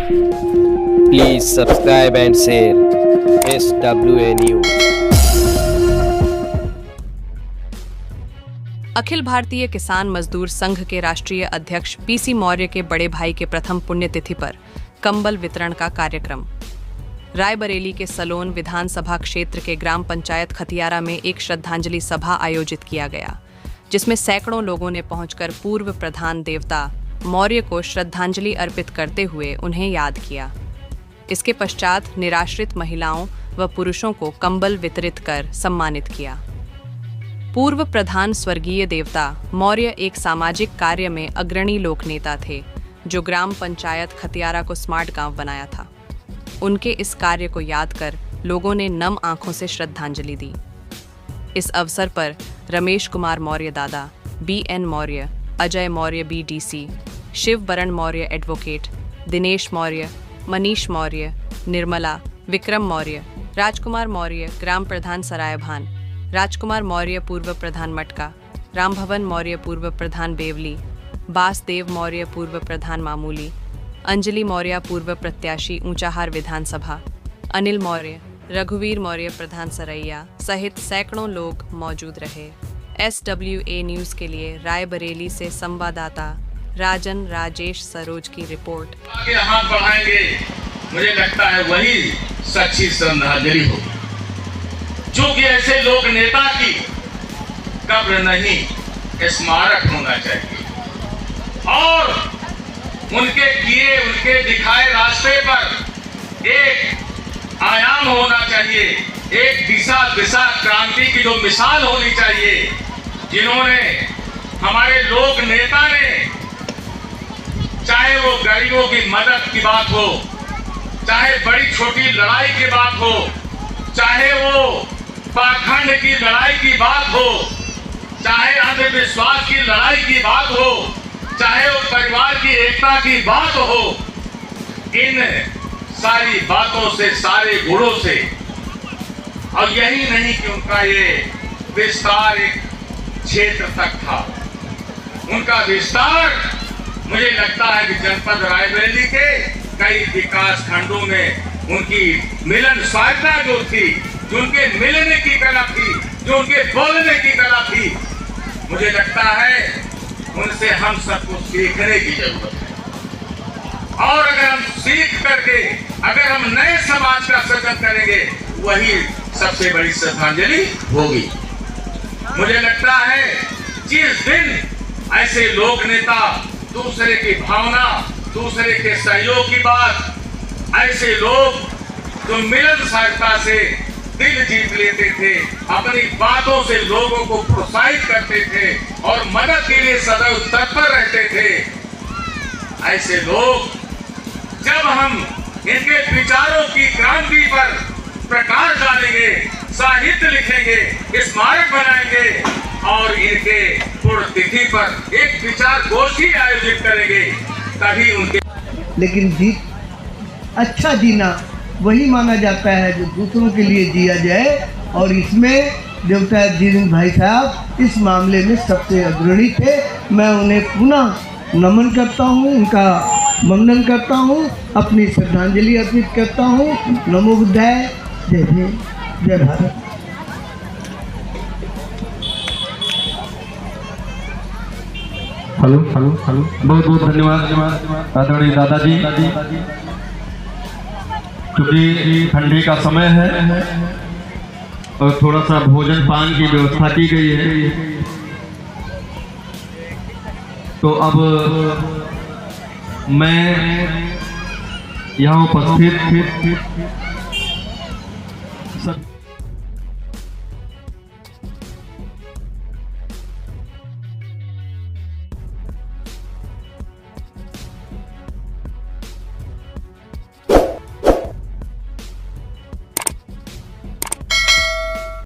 Please subscribe and share SWA News. Akhil Bharatiya किसान मजदूर संघ के राष्ट्रीय अध्यक्ष पीसी मौर्य के बड़े भाई के प्रथम पुण्यतिथि पर कंबल वितरण का कार्यक्रम। रायबरेली के सलोन विधानसभा क्षेत्र के ग्राम पंचायत खतियारा में एक श्रद्धांजलि सभा आयोजित किया गया, जिसमें सैकड़ों लोगों ने पहुंचकर पूर्व प्रधान देवता मौर्य को श्रद्धांजलि अर्पित करते हुए उन्हें याद किया। इसके पश्चात निराश्रित महिलाओं व पुरुषों को कंबल वितरित कर सम्मानित किया। पूर्व प्रधान स्वर्गीय देवता मौर्य एक सामाजिक कार्य में अग्रणी लोक नेता थे, जो ग्राम पंचायत खतियारा को स्मार्ट गांव बनाया था। उनके इस कार्य को याद कर लोगों ने नम आंखों से श्रद्धांजलि दी। इस अवसर पर रमेश कुमार मौर्य दादा, BN Maurya, Ajay Maurya BDC, Shiv Baran Maurya advocate, Dinesh Maurya, Manish Maurya, Nirmala, Vikram Maurya, Rajkumar Maurya ग्राम प्रधान सरायभान, राजकुमार मौर्य पूर्व प्रधान मटका, रामभवन मौर्य पूर्व प्रधान बेवली, बासदेव मौर्य पूर्व प्रधान मामूली, अंजलि मौर्य पूर्व प्रत्याशी ऊंचाहार विधानसभा, अनिल मौर्य, रघुवीर मौर्य प्रधान सरैया सहित सैकड़ों लोग मौजूद रहे। SWA न्यूज़ के लिए रायबरेली से संवाददाता राजन राजेश सरोज की रिपोर्ट। आगे हाथ बढ़ाएंगे, मुझे लगता है वही सच्ची श्रद्धांजलि होगी। जो कि ऐसे लोक नेता की कब्र नहीं, स्मारक होना चाहिए और उनके किए, उनके दिखाए रास्ते पर एक आयाम होना चाहिए, एक दिशा क्रांति की जो मिसाल होनी चाहिए, जिन्होंने हमारे लोक नेता ने, चाहे वो गरीबों की मदद की बात हो, चाहे बड़ी छोटी लड़ाई की बात हो, चाहे वो पाखंड की लड़ाई की बात हो, चाहे अंधविश्वास की लड़ाई की बात हो, चाहे वो परिवार की एकता की बात हो, इन सारी बातों से, सारे गुणों से, और यही नहीं कि उनका ये विस्तार एक क्षेत्र तक था, उनका विस्तार मुझे लगता है कि जनपद रायबरेली के कई विकास खंडों में उनकी मिलन साधना जो थी, जो उनके मिलने की कला थी, जो उनके बोलने की कला थी, मुझे लगता है उनसे हम सबको सीखने की जरूरत है। और अगर हम सीख करके अगर हम नए समाज का सृजन करेंगे, वही सबसे बड़ी श्रद्धांजलि होगी। मुझे लगता है जिस दिन ऐसे लोक नेता दूसरे की भावना, दूसरे के सहयोग की बात, ऐसे लोग जो मिलनसारता से दिल जीत लेते थे, अपनी बातों से लोगों को प्रोत्साहित करते थे और मदद के लिए सदैव तत्पर रहते थे, ऐसे लोग जब हम इनके विचारों की क्रांति पर प्रकाश डालेंगे, साहित्य लिखेंगे, स्मारक बनाएंगे और इनके पुण्यतिथि पर एक विचार गोष्ठी आयोजित करेंगे, तभी उनके। लेकिन अच्छा जीना वही माना जाता है जो दूसरों के लिए जिया जाए, और इसमें देवता दीन भाई साहब इस मामले में सबसे अग्रणी थे। मैं उन्हें पुनः नमन करता हूँ, उनका वंदन करता हूँ, अपनी श्रद्धांजलि अर्पित करता हूँ। नमो बुद्धाय, जय भीम, जय भारत। हेलो हेलो हेलो, बहुत बहुत धन्यवाद आदरणीय दादाजी। क्योंकि ठंडी का समय है और थोड़ा सा भोजन पान की व्यवस्था की गई है, तो अब मैं यहाँ उपस्थित सब